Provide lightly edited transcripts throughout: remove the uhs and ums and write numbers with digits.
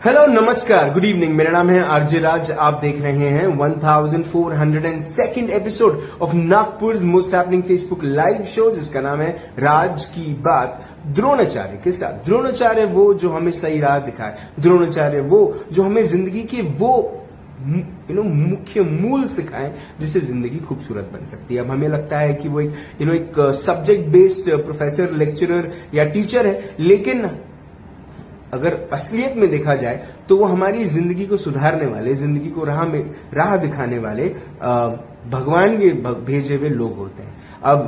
Hello नमस्कार good evening. मेरा नाम है आरजे राज। आप देख रहे हैं 1402nd episode of Nagpur most happening Facebook live show, जिसका नाम है राज की बात द्रोणाचार्य के साथ। द्रोणाचार्य वो जो हमें सही राह दिखाए, द्रोणाचार्य वो जो हमें जिंदगी के वो मुख्य मूल सिखाएं जिससे जिंदगी खूबसूरत बन सकती है। अब हमें लगता है कि वो एक सब्जेक्ट बेस्ड प्रोफेसर, लेक्चरर या टीचर है, लेकिन अगर असलियत में देखा जाए तो वो हमारी जिंदगी को सुधारने वाले, जिंदगी को राह दिखाने वाले भगवान के भेजे हुए लोग होते हैं। अब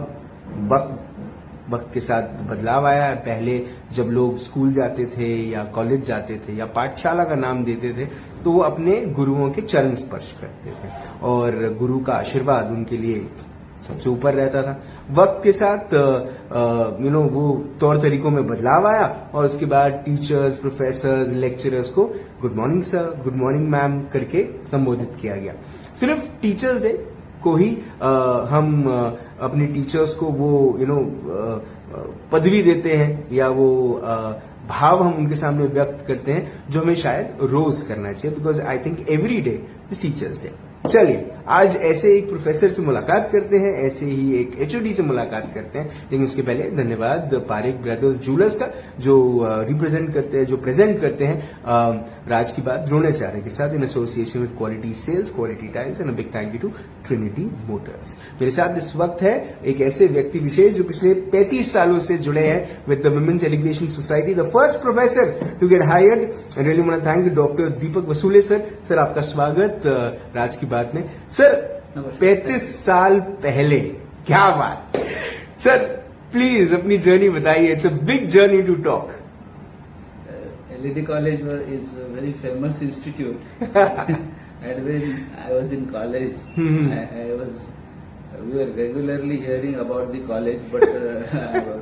वक्त के साथ बदलाव आया है। पहले जब लोग स्कूल जाते थे या कॉलेज जाते थे या पाठशाला का नाम देते थे तो वो अपने गुरुओं के चरण स्पर्श करते थे और गुरु का आशीर्वाद उनके लिए सबसे ऊपर रहता था। वक्त के साथ वो तौर तरीकों में बदलाव आया और उसके बाद टीचर्स, प्रोफेसर्स, लेक्चरर्स को good morning sir, good morning ma'am करके संबोधित किया गया। सिर्फ टीचर्स डे को ही हम अपने टीचर्स को वो पदवी देते हैं या वो भाव हम उनके सामने व्यक्त करते हैं जो हमें शायद रोज करना चाहिए, because I think every day is teachers day. चलिए आज ऐसे एक प्रोफेसर से मुलाकात करते हैं, ऐसे ही एक एचओडी से मुलाकात करते हैं, लेकिन उसके पहले धन्यवाद पारेख ब्रदर्स ज्वेलर्स का जो रिप्रेजेंट करते हैं, जो प्रेजेंट करते हैं राज की बात द्रोणाचार्य के साथ in association with quality sales, quality tiles and a big thank you to Trinity Motors. मेरे साथ इस वक्त है एक ऐसे व्यक्ति विशेष जो पिछले 35 सालों से जुड़े हैं with the women's education society, the first professor to get hired. Really want to thank doctor Deepak Vasule sir. Sir आपका स्वागत राज की बात में। सर 35 साल पहले, क्या बात सर, प्लीज अपनी जर्नी बताइए। It's a big journey to talk. LED College is a very famous institute. And when I was in college, we were regularly hearing about the college, but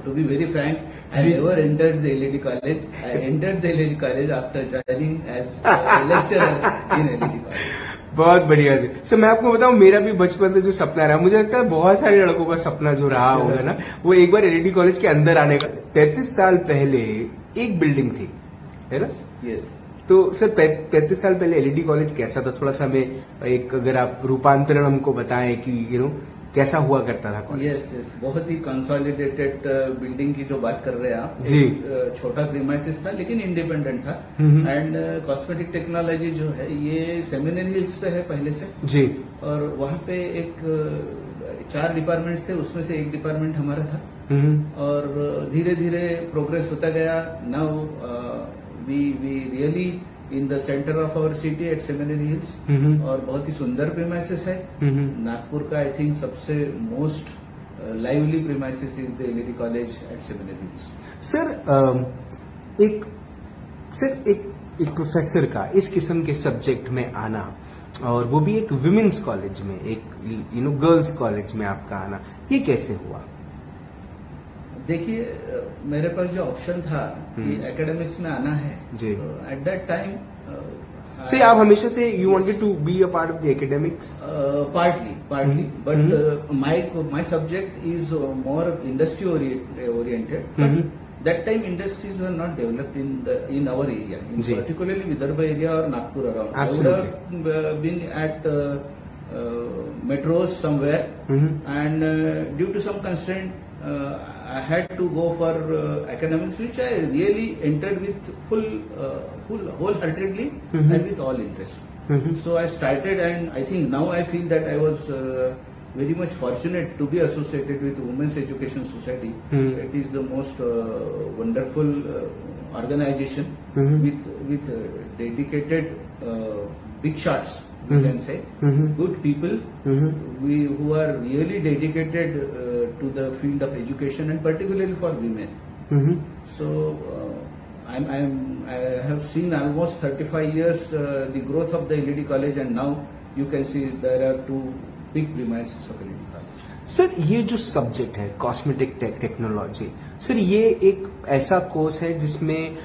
to be very frank, I never entered the LED College. I entered the LED College after joining as a lecturer in LED College. बहुत बढ़िया जी। Sir मैं आपको बताऊं, मेरा भी बचपन से जो सपना रहा, मुझे लगता है बहुत सारे लड़कों का सपना जो रहा होगा ना, वो एक बार LED कॉलेज के अंदर आने का। 35 साल पहले एक बिल्डिंग थी, है ना? यस। तो सर 35 साल पहले LED कॉलेज कैसा था? थोड़ा सा हमें एक, अगर आप रूपांतरण हमको बताएं कि कैसा हुआ करता था कॉलेज। यस, बहुत ही कंसोलिडेटेड बिल्डिंग की जो बात कर रहे हैं आप जी। छोटा प्रीमाइसिस था लेकिन इंडिपेंडेंट था। एंड कॉस्मेटिक टेक्नोलॉजी जो है ये सेमिनरी हिल्स पे है पहले से जी। और वहां पे एक 4 डिपार्टमेंट्स थे, उसमें से एक डिपार्टमेंट हमारा था और धीरे धीरे प्रोग्रेस होता गया। Now we really in the centre of our city at Seminary Hills और बहुत ही सुंदर प्रीमाइसिस है। नागपुर का आई थिंक सबसे most lively premises is the LED college at Seminary Hills. Sir एक प्रोफेसर का इस किस्म के सब्जेक्ट में आना और वो भी एक विमेन्स कॉलेज में, एक गर्ल्स कॉलेज में आपका आना, ये कैसे हुआ? देखिए, मेरे पास जो ऑप्शन था कि एकेडमिक्स में आना है, तो एट दैट टाइम आप हमेशा से you wanted to be a part of the academics? Partly, but my subject is more industry oriented. That time industries were not developed in our area, in particularly Vidarbha area और Nagpur around. I would have been at metros somewhere, and due to some constraint I had to go for academics, which I really entered with wholeheartedly and with all interest. So I started, and I think now I feel that I was very much fortunate to be associated with Women's Education Society. It is the most wonderful organization with dedicated big shots. We can say good people who are really dedicated to the field of education and particularly for women. So I have seen almost 35 years the growth of the LED college, and now you can see there are 2 big premises of LED college. Sir ये जो subject है cosmetic technology, sir ये एक ऐसा course है जिसमें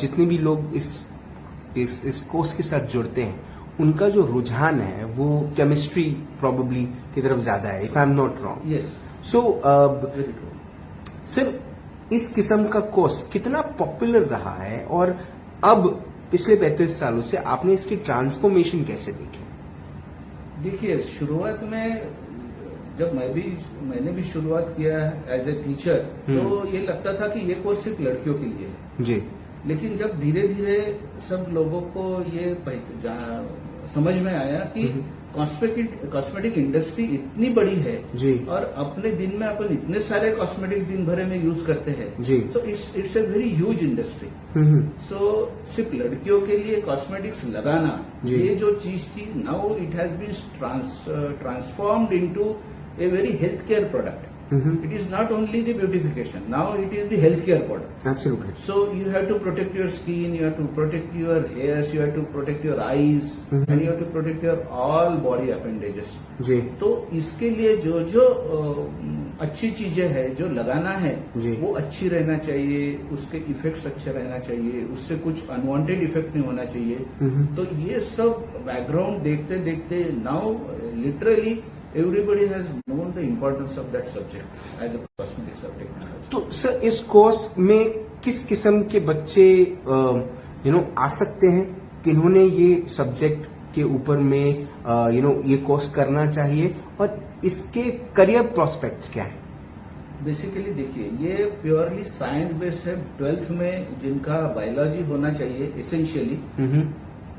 जितने भी लोग इस कोर्स के साथ जुड़ते हैं उनका जो रुझान है वो केमिस्ट्री प्रोबेबली की तरफ ज्यादा है, if I am not wrong. Yes. So sir इस किस्म का कोर्स कितना पॉपुलर रहा है और अब पिछले 35 सालों से आपने इसकी ट्रांसफॉर्मेशन कैसे देखी? देखिए, शुरुआत में जब मैंने भी शुरुआत किया एज ए टीचर, तो ये लगता था कि ये कोर्स सिर्फ लड़कियों के लिए है जी। लेकिन जब धीरे धीरे सब लोगों को ये समझ में आया कि कॉस्मेटिक इंडस्ट्री इतनी बड़ी है जी। और अपने दिन में अपन इतने सारे कॉस्मेटिक्स दिन भर में यूज करते हैं जी। तो it's a very huge industry. So सिर्फ लड़कियों के लिए कॉस्मेटिक्स लगाना, ये जो चीज थी, now it has been transformed into a very healthcare product. It is not only the beautification. Now it is the healthcare product. Absolutely. So you have to protect your skin, you have to protect your hairs, you have to protect your eyes, and you have to protect your all body appendages. जी। तो इसके लिए जो अच्छी चीजें है जो लगाना है वो अच्छी रहना चाहिए, उसके इफेक्ट्स अच्छे रहना चाहिए, उससे कुछ अनवांटेड इफेक्ट नहीं होना चाहिए। तो ये सब बैकग्राउंड देखते देखते now literally everybody has known the importance of that subject as a cosmetics of technology. तो सर इस कोर्स में किस किस्म के बच्चे आ सकते हैं, किन्होंने ये सब्जेक्ट के ऊपर में ये कोर्स करना चाहिए और इसके करियर प्रोस्पेक्ट्स क्या है? बेसिकली देखिए, ये प्योरली साइंस बेस्ड है। 12th में जिनका बायोलॉजी होना चाहिए एसेंशियली,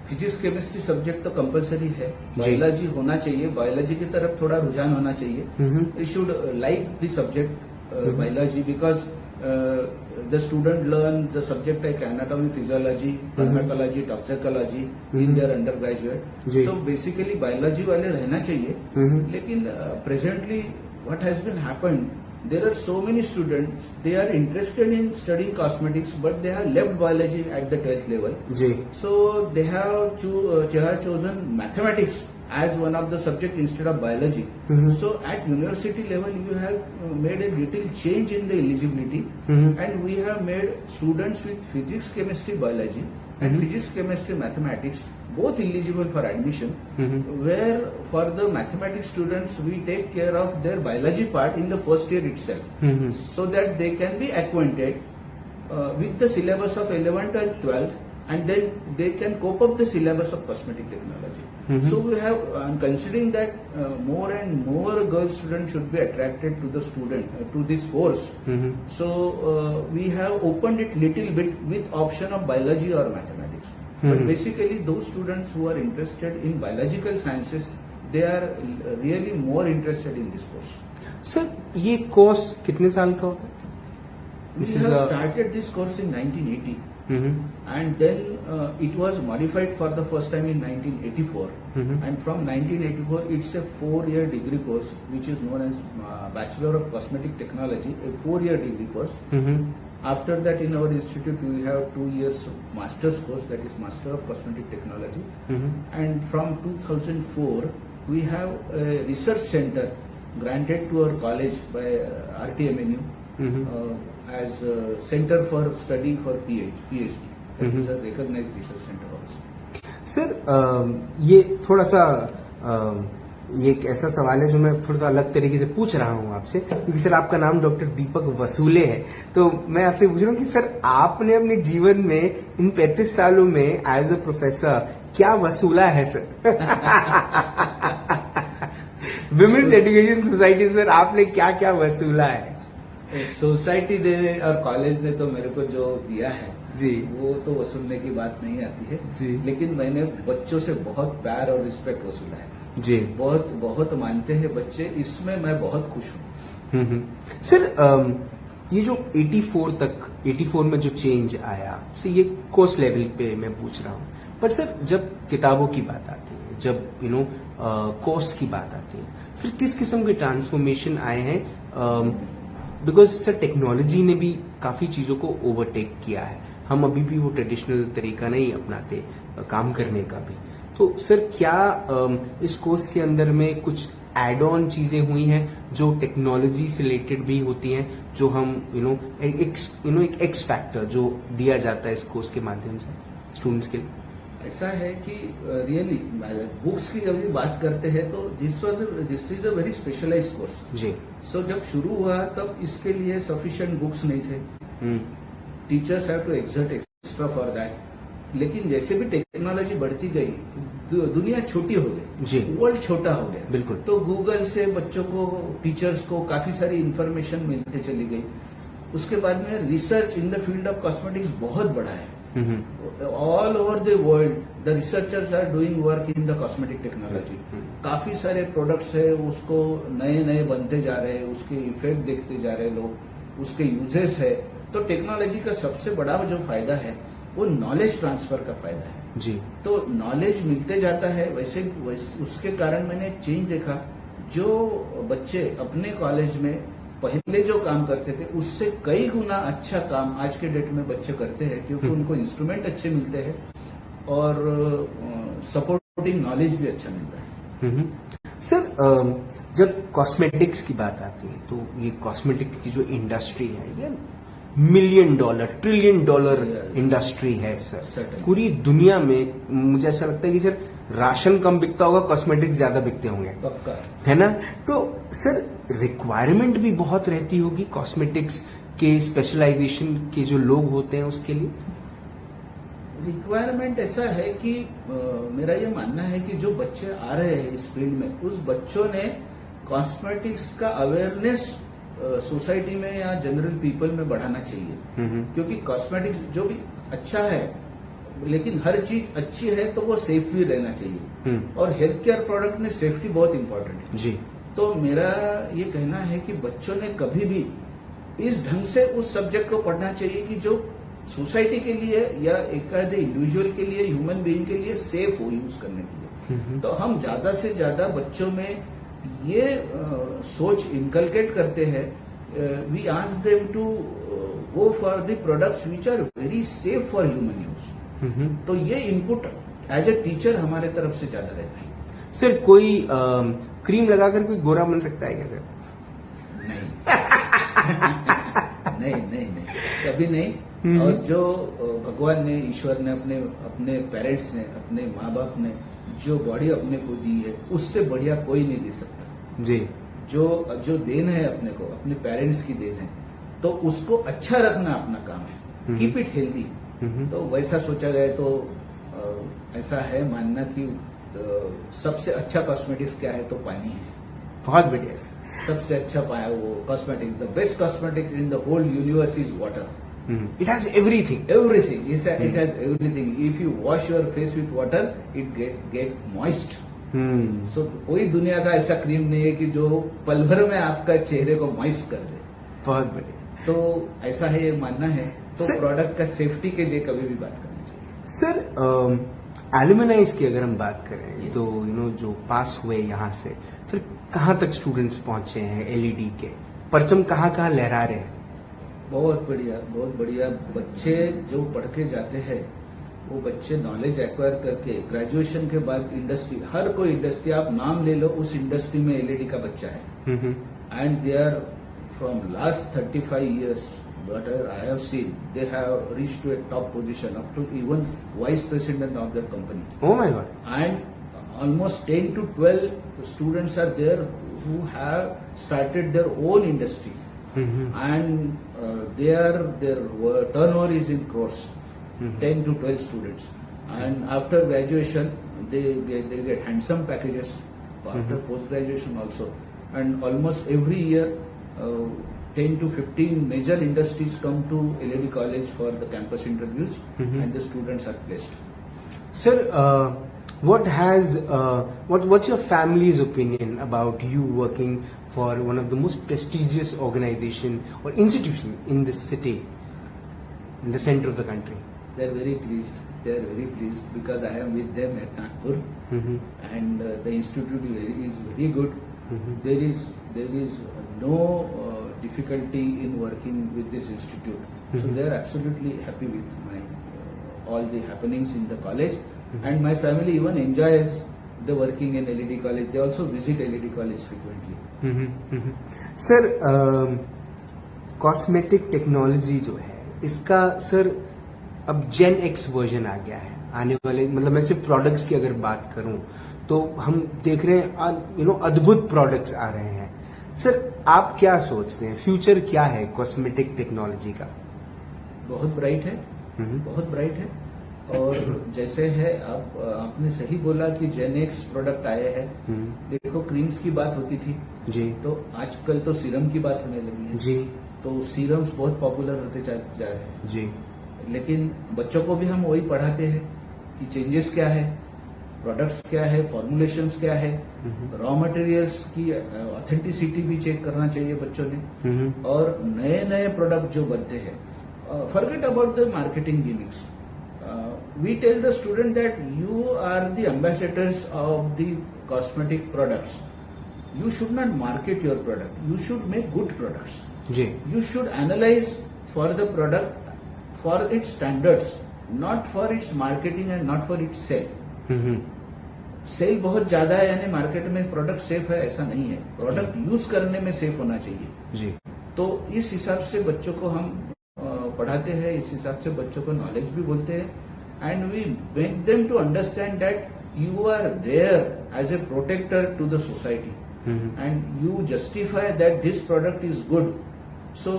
फिजिक्स केमिस्ट्री सब्जेक्ट तो कंपलसरी है, बायोलॉजी होना चाहिए, बायोलॉजी की तरफ थोड़ा रुझान होना चाहिए। You should like the subject biology because the student learn the subject like anatomy, physiology, pharmacology, toxicology in their undergraduate. So basically biology वाले रहना चाहिए। लेकिन presently what has been happened, there are so many students, they are interested in studying cosmetics but they have left biology at the 12th level. So they have chosen mathematics as one of the subject instead of biology. So at university level you have made a little change in the eligibility, and we have made students with physics, chemistry, biology and physics, chemistry, mathematics both eligible for admission, where for the mathematics students we take care of their biology part in the first year itself, so that they can be acquainted with the syllabus of 11th and 12th, and then they can cope up the syllabus of cosmetic technology. So we have, considering that more and more girl students should be attracted to the to this course. So we have opened it little bit with option of biology or mathematics. But basically those students who are interested in biological sciences, they are really more interested in this course. Sir, ये course कितने साल का होता है? We have started this course in 1980. And then it was modified for the first time in 1984. And from 1984 it's a 4-year degree course which is known as Bachelor of Cosmetic Technology, a 4-year degree course. After that in our institute we have 2 years master's course, that is Master of Cosmetic Technology. And from 2004 we have a research center granted to our college by RTMNU as a Center for Study for PhD. That is a recognized research center also. Sir ये थोड़ा सा ये एक ऐसा सवाल है जो मैं थोड़ा अलग तरीके से पूछ रहा हूँ आपसे, क्योंकि सर आपका नाम डॉक्टर दीपक वसूले है। तो मैं आपसे पूछ रहा हूँ कि सर आपने अपने जीवन में इन 35 सालों में एज अ प्रोफेसर क्या वसूला है sir? Women's education society sir आपने क्या क्या वसूला है? सोसाइटी ने और कॉलेज ने तो मेरे को जो दिया है जी, वो तो वसूलने की बात नहीं आती है जी। लेकिन मैंने बच्चों से बहुत प्यार और रिस्पेक्ट वसूला है जी। बहुत बहुत मानते हैं बच्चे, इसमें मैं बहुत खुश हूँ। सर ये जो 84 में जो चेंज आया, सर ये कोर्स लेवल पे मैं पूछ रहा हूँ, पर सर जब किताबों की बात आती है, जब कोर्स की बात आती है, सर किस किस्म के ट्रांसफॉर्मेशन आए हैं? बिकॉज सर टेक्नोलॉजी ने भी काफी चीजों को ओवरटेक किया है, हम अभी भी वो ट्रेडिशनल तरीका नहीं अपनाते काम करने का भी। तो सर क्या इस कोर्स के अंदर में कुछ एड ऑन चीजें हुई हैं जो टेक्नोलॉजी से रिलेटेड भी होती हैं, जो हम एक एक्स फैक्टर जो दिया जाता है इस कोर्स के माध्यम से स्टूडेंट्स के लिए? ऐसा है कि रियली बुक्स की जब बात करते हैं तो this is a very specialised course जी। सो जब शुरू हुआ तब इसके लिए सफिशिएंट बुक्स नहीं थे, teachers have to exert extra for that, लेकिन जैसे भी टेक्नोलॉजी बढ़ती गई दुनिया छोटी हो जी। गई, वर्ल्ड छोटा हो गया। बिल्कुल। तो गूगल से बच्चों को, टीचर्स को काफी सारी इंफॉर्मेशन मिलते चली गई। उसके बाद में research in the field of cosmetics बहुत बड़ा है। All over the world the researchers are doing work in the cosmetic technology. काफी सारे प्रोडक्ट्स है, उसको नए नए बनते जा रहे हैं, उसके इफेक्ट देखते जा रहे हैं लोग, उसके यूजेस है। तो टेक्नोलॉजी का सबसे बड़ा जो फायदा है वो नॉलेज ट्रांसफर का फायदा है जी। तो नॉलेज मिलते जाता है। वैसे उसके कारण मैंने चेंज देखा, जो बच्चे अपने कॉलेज में पहले जो काम करते थे उससे कई गुना अच्छा काम आज के डेट में बच्चे करते हैं, क्योंकि उनको इंस्ट्रूमेंट अच्छे मिलते हैं और सपोर्टिंग नॉलेज भी अच्छा मिलता है। सर, जब कॉस्मेटिक्स की बात आती है तो ये कॉस्मेटिक की जो इंडस्ट्री है ये $1 million, $1 trillion इंडस्ट्री है सर। पूरी दुनिया में मुझे ऐसा लगता है कि सर राशन कम बिकता होगा, कॉस्मेटिक्स ज्यादा बिकते होंगे, पक्का है ना। तो सर रिक्वायरमेंट भी बहुत रहती होगी कॉस्मेटिक्स के स्पेशलाइजेशन के जो लोग होते हैं उसके लिए। रिक्वायरमेंट ऐसा है कि मेरा ये मानना है कि जो बच्चे आ रहे हैं इस फील्ड में, उस बच्चों ने कॉस्मेटिक्स का अवेयरनेस सोसाइटी में या जनरल पीपल में बढ़ाना चाहिए। क्योंकि कॉस्मेटिक्स जो भी अच्छा है, लेकिन हर चीज अच्छी है तो वो सेफ भी रहना चाहिए, और हेल्थ केयर प्रोडक्ट में सेफ्टी बहुत इंपॉर्टेंट है जी। तो मेरा ये कहना है कि बच्चों ने कभी भी इस ढंग से उस सब्जेक्ट को पढ़ना चाहिए कि जो सोसाइटी के लिए या एक आधे इंडिविजुअल के लिए, ह्यूमन बीइंग के लिए सेफ हो यूज करने के लिए। तो हम ज्यादा से ज्यादा बच्चों में ये सोच इनकलकेट करते हैं। We ask them to go for the products which are very safe for human use. तो ये इनपुट एज ए टीचर हमारे तरफ से ज्यादा रहता है। सर कोई क्रीम लगाकर कोई गोरा बन सकता है क्या सर? नहीं नहीं नहीं, कभी नहीं। और जो भगवान ने, ईश्वर ने, अपने पेरेंट्स ने, अपने माँ बाप ने जो बॉडी अपने को दी है उससे बढ़िया कोई नहीं दे सकता जी। जो देन है अपने को, अपने पेरेंट्स की देन है, तो उसको अच्छा रखना अपना काम है। Keep it healthy. तो वैसा सोचा जाए तो ऐसा है मानना कि सबसे अच्छा कॉस्मेटिक्स क्या है तो पानी है। बहुत बढ़िया सर। सबसे अच्छा पाया वो cosmetics, the best cosmetic in the whole universe is water. It has everything. Everything. It has everything. If you wash your face with water, it get moist. So कोई दुनिया का ऐसा क्रीम नहीं है कि जो पल भर में आपका चेहरे को मॉइस्ट कर दे। बहुत बढ़िया। तो ऐसा है, ये मानना है। तो प्रोडक्ट का सेफ्टी के लिए कभी भी बात करनी चाहिए। सर एल्यूमिनाइज की अगर हम बात करें तो जो पास हुए यहाँ से, फिर कहाँ तक स्टूडेंट्स पहुंचे हैं? एलईडी के परचम कहाँ कहाँ लहरा रहे हैं? बहुत बढ़िया, बहुत बढ़िया। बच्चे जो पढ़ के जाते हैं वो बच्चे नॉलेज एक्वायर करके ग्रेजुएशन के बाद इंडस्ट्री, हर कोई इंडस्ट्री आप नाम ले लो, उस इंडस्ट्री में एलईडी का बच्चा है। And they are from last 35 years what I have seen, they have reached to a top position, up to even vice president of their company. Oh my God. And almost 10 to 12 students are there who have started their own industry. And their turnover is in crores. 10 to 12 students, and after graduation they get handsome packages after post graduation also. And almost every year 10 to 15 major industries come to LAD College for the campus interviews, and the students are placed. Sir, what's your family's opinion about you working for one of the most prestigious organization or institution in this city, in the center of the country? They are very pleased. They are very pleased because I am with them at Nagpur, and the institute is very good. There is no difficulty in working with this institute. So they are absolutely happy with my all the happenings in the college, and my family even enjoys the working in LED College. They also visit LED College frequently. Sir, cosmetic technology जो है इसका sir अब जेन x version आ गया है। आने वाले मतलब मैं सिर्फ प्रोडक्ट्स की अगर बात करूं तो हम देख रहे हैं अद्भुत प्रोडक्ट्स आ रहे हैं। सर आप क्या सोचते हैं, फ्यूचर क्या है कॉस्मेटिक टेक्नोलॉजी का? बहुत ब्राइट है, बहुत ब्राइट है। और जैसे है आपने सही बोला कि जेनेक्स प्रोडक्ट आए हैं। देखो क्रीम्स की बात होती थी जी, तो आजकल तो सीरम की बात होने लगी है जी, तो सीरम्स बहुत पॉपुलर होते जा रहे हैं। जी, लेकिन बच्चों को भी हम वही पढ़ाते हैं कि चेंजेस क्या है, प्रोडक्ट्स क्या है, फॉर्मुलेशंस क्या है, रॉ मटेरियल्स की ऑथेंटिसिटी भी चेक करना चाहिए बच्चों ने। और नए नए प्रोडक्ट जो बनते हैं, forget about the marketing gimmicks, we tell the student that you are the ambassadors of the cosmetic products. You should not market your product. You should make good products. जी, You should analyze for the product for its standards, not for its marketing and not for its sale. Sale बहुत ज्यादा है यानी market में product safe है ऐसा नहीं है। प्रोडक्ट यूज करने में सेफ होना चाहिए जी। तो इस हिसाब से बच्चों को हम पढ़ाते हैं, इस हिसाब से बच्चों को नॉलेज भी बोलते हैं and we make them to understand that you are there as a protector to the society and you justify that this product is good. So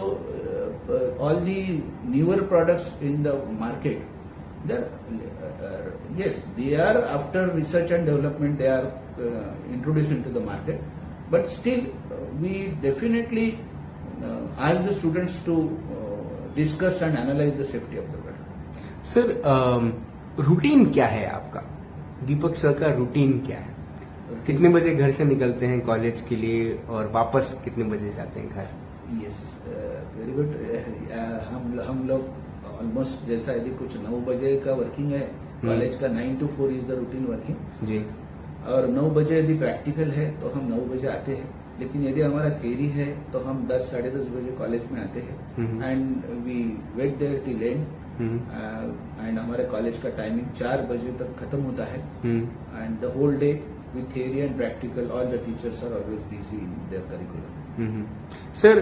all the newer products in the market, yes, they are after research and development, they are introduced into the market, but still we definitely ask the students to discuss and analyze the safety of the product. Sir routine क्या है आपका? दीपक sir का routine क्या है? कितने बजे घर से निकलते हैं कॉलेज के लिए और वापस कितने बजे जाते हैं घर? Yes, very good. हम लोग ऑलमोस्ट जैसा यदि कुछ 9 बजे का वर्किंग है, कॉलेज का 9 to 4 is the routine working जी। और 9 बजे यदि प्रैक्टिकल है तो हम 9 बजे आते हैं, लेकिन यदि हमारा थ्योरी है तो हम 10 साढ़े 10 बजे कॉलेज में आते हैं and we wait there till end and हमारे कॉलेज का टाइमिंग 4 बजे तक खत्म होता है and the whole day with theory and practical, all the teachers are always busy in their curriculum. Sir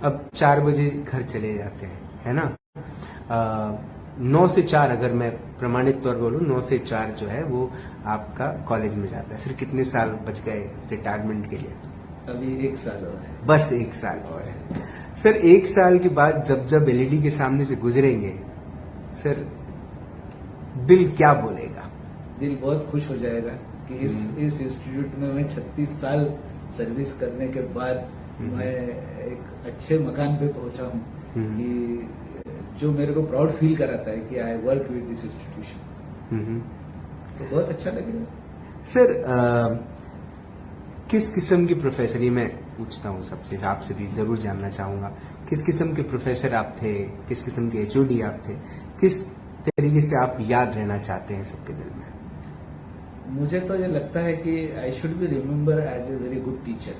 अब 4 बजे घर चले जाते हैं, है ना? 9 से 4 अगर मैं प्रमाणित तौर बोलूं, 9 से 4 जो है वो आपका कॉलेज में जाता है। सर कितने साल बच गए रिटायरमेंट के लिए? अभी 1 साल हो है। बस 1 साल हो है। सर 1 साल के बाद जब एलईडी के सामने से गुजरेंगे, सर दिल क्या बोलेगा? दिल बहुत खुश हो जाएगा कि इस इंस्टीट्यूट में मैं 36 साल सर्विस करने के बाद मैं एक अच्छे मकान पे पहुंचा हूं कि जो मेरे को प्राउड फील कराता है कि I work with this institution, तो बहुत अच्छा लगेगा। सर किस किस्म के प्रोफेसर, ये मैं पूछता हूँ सबसे, आपसे भी जरूर जानना चाहूंगा, किस किस्म के प्रोफेसर आप थे, किस किस्म के एचओडी आप थे, किस तरीके से आप याद रहना चाहते हैं सबके दिल में? मुझे तो ये लगता है कि I should be remember as a very good teacher.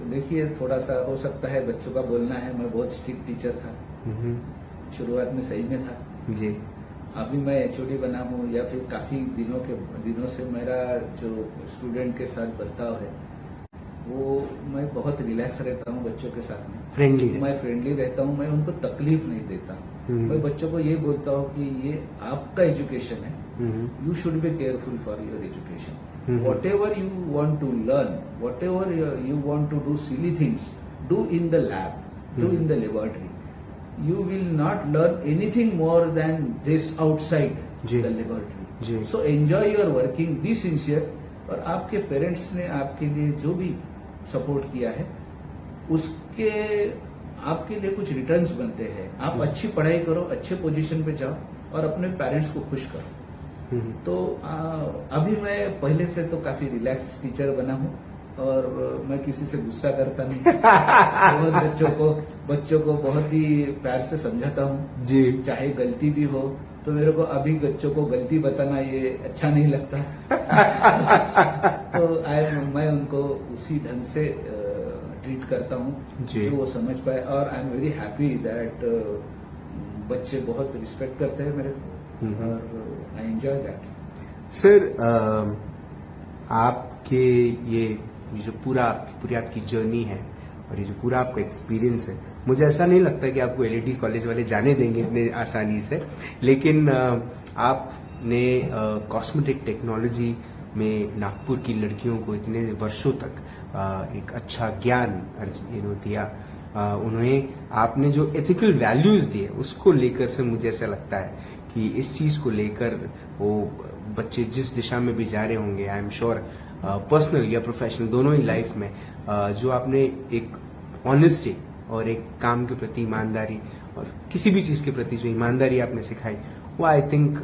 देखिए थोड़ा सा हो सकता है बच्चों का बोलना है, मैं बहुत स्ट्रिक्ट टीचर था, शुरुआत में सही में था जी। अभी मैं एचओडी बना हूँ या फिर काफी दिनों से मेरा जो स्टूडेंट के साथ बर्ताव है वो मैं बहुत रिलैक्स रहता हूँ बच्चों के साथ में, मैं फ्रेंडली रहता हूँ, मैं उनको तकलीफ नहीं देता। मैं बच्चों को ये बोलता हूँ कि ये आपका एजुकेशन है, you should be careful for your education. Whatever you want to learn, whatever you want to do silly things, do in the lab, do in the laboratory. You will not learn anything more than this outside the laboratory. So enjoy your working, be sincere. और आपके parents ने आपके लिए जो भी support किया है उसके आपके लिए कुछ रिटर्न्स बनते हैं। आप अच्छी पढ़ाई करो, अच्छे पोजीशन पे जाओ और अपने पेरेंट्स को खुश करो। तो अभी मैं पहले से तो काफी रिलैक्स टीचर बना हूँ और मैं किसी से गुस्सा करता नहीं। बहुत बच्चों को बहुत ही प्यार से समझाता हूँ जी। चाहे गलती भी हो तो मेरे को अभी बच्चों को गलती बताना ये अच्छा नहीं लगता। तो मैं उनको उसी ढंग से ट्रीट करता हूँ जो वो समझ पाए और I am very happy that बच्चे बहुत रिस्पेक्ट करते हैं मेरे को और आई एंजॉय दैट। सर आपके ये जो पूरी आपकी जर्नी है और ये जो पूरा आपका एक्सपीरियंस है, मुझे ऐसा नहीं लगता कि आपको एलईडी कॉलेज वाले जाने देंगे इतने आसानी से, लेकिन आपने कॉस्मेटिक टेक्नोलॉजी में नागपुर की लड़कियों को इतने वर्षों तक एक अच्छा ज्ञान दिया उन्हें आपने जो एथिकल वैल्यूज दिए उसको लेकर से मुझे ऐसा लगता है कि इस चीज को लेकर वो बच्चे जिस दिशा में भी जा रहे होंगे, आई एम श्योर पर्सनल या प्रोफेशनल दोनों ही लाइफ में जो आपने एक ऑनेस्टी और एक काम के प्रति ईमानदारी और किसी भी चीज के प्रति जो ईमानदारी आपने सिखाई, वो आई थिंक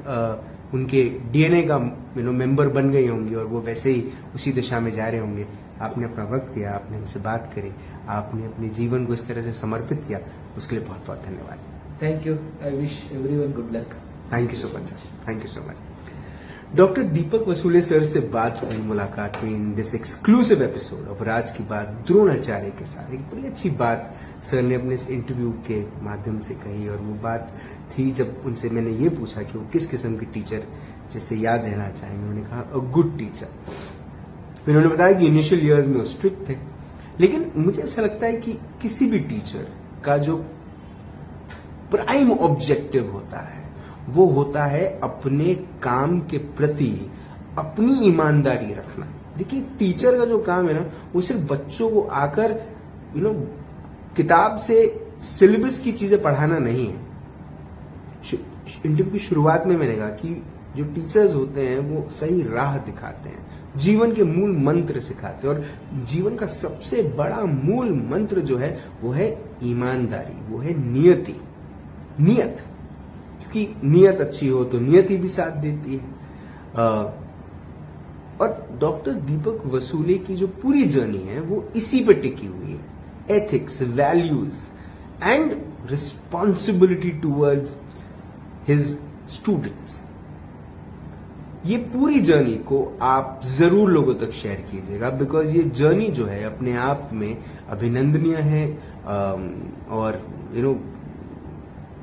उनके डीएनए का मेंबर बन गई होंगी और वो वैसे ही उसी दिशा में जा रहे होंगे। आपने अपना वक्त दिया, आपने हमसे बात करी, आपने अपने जीवन को इस तरह से समर्पित किया, उसके लिए बहुत बहुत धन्यवाद। Thank you. I wish everyone good luck. Thank you so much sir, thank you so much. Doctor Deepak Vasule sir से बात हुई, मुलाकात हुई in this exclusive episode of Raaz ki Baat Dronacharya के साथ। एक बड़ी अच्छी बात सर ने अपने इस इंटरव्यू के माध्यम से कही और वो बात थी जब उनसे मैंने ये पूछा कि वो किस किस्म के टीचर जिससे याद रहना चाहेंगे। उन्होंने कहा अ गुड टीचर। फिर उन्होंने बताया कि इनिशियल ईयर्स में वो स्ट्रिक्ट थे, लेकिन मुझे ऐसा लगता है कि किसी भी टीचर का जो प्राइम ऑब्जेक्टिव होता है वो होता है अपने काम के प्रति अपनी ईमानदारी रखना। देखिए टीचर का जो काम है ना, वो सिर्फ बच्चों को आकर किताब से सिलेबस की चीजें पढ़ाना नहीं है। इंटरव्यू की शुरुआत में मैंने कहा कि जो टीचर्स होते हैं वो सही राह दिखाते हैं, जीवन के मूल मंत्र सिखाते हैं, और जीवन का सबसे बड़ा मूल मंत्र जो है वो है ईमानदारी, वो है नियति, नियत। क्योंकि नियत अच्छी हो तो नियति भी साथ देती है। और डॉक्टर दीपक वसूले की जो पूरी जर्नी है वो इसी पे टिकी हुई है, ethics, values and responsibility towards his students. ये पूरी जर्नी को आप जरूर लोगों तक शेयर कीजिएगा, बिकॉज ये जर्नी जो है अपने आप में अभिनंदनीय है और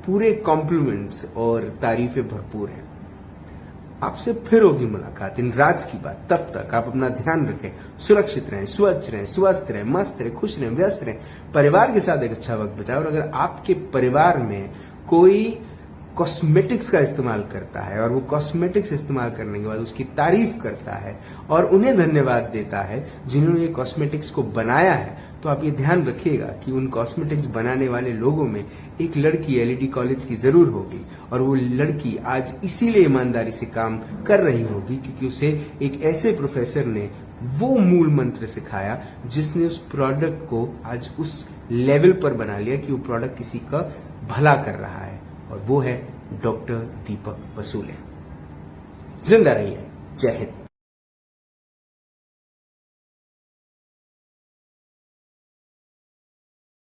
पूरे कॉम्प्लीमेंट्स और तारीफें भरपूर हैं। आपसे फिर होगी मुलाकात इन राज की बात। तब तक आप अपना ध्यान रखें, सुरक्षित रहें, स्वच्छ रहें, स्वस्थ रहें, मस्त रहें, खुश रहें, व्यस्त रहें, परिवार के साथ एक अच्छा वक्त बिताएं। और अगर आपके परिवार में कोई कॉस्मेटिक्स का इस्तेमाल करता है और वो कॉस्मेटिक्स इस्तेमाल करने के बाद उसकी तारीफ करता है और उन्हें धन्यवाद देता है जिन्होंने ये कॉस्मेटिक्स को बनाया है, तो आप ये ध्यान रखिएगा कि उन कॉस्मेटिक्स बनाने वाले लोगों में एक लड़की एलईडी कॉलेज की जरूर होगी, और वो लड़की आज इसीलिए ईमानदारी से काम कर रही होगी क्योंकि उसे एक ऐसे प्रोफेसर ने वो मूल मंत्र सिखाया जिसने उस प्रोडक्ट को आज उस लेवल पर बना लिया कि वो प्रोडक्ट किसी का भला कर रहा है, और वो है डॉक्टर दीपक वसूले। जिंदा रहिए। जय हिंद।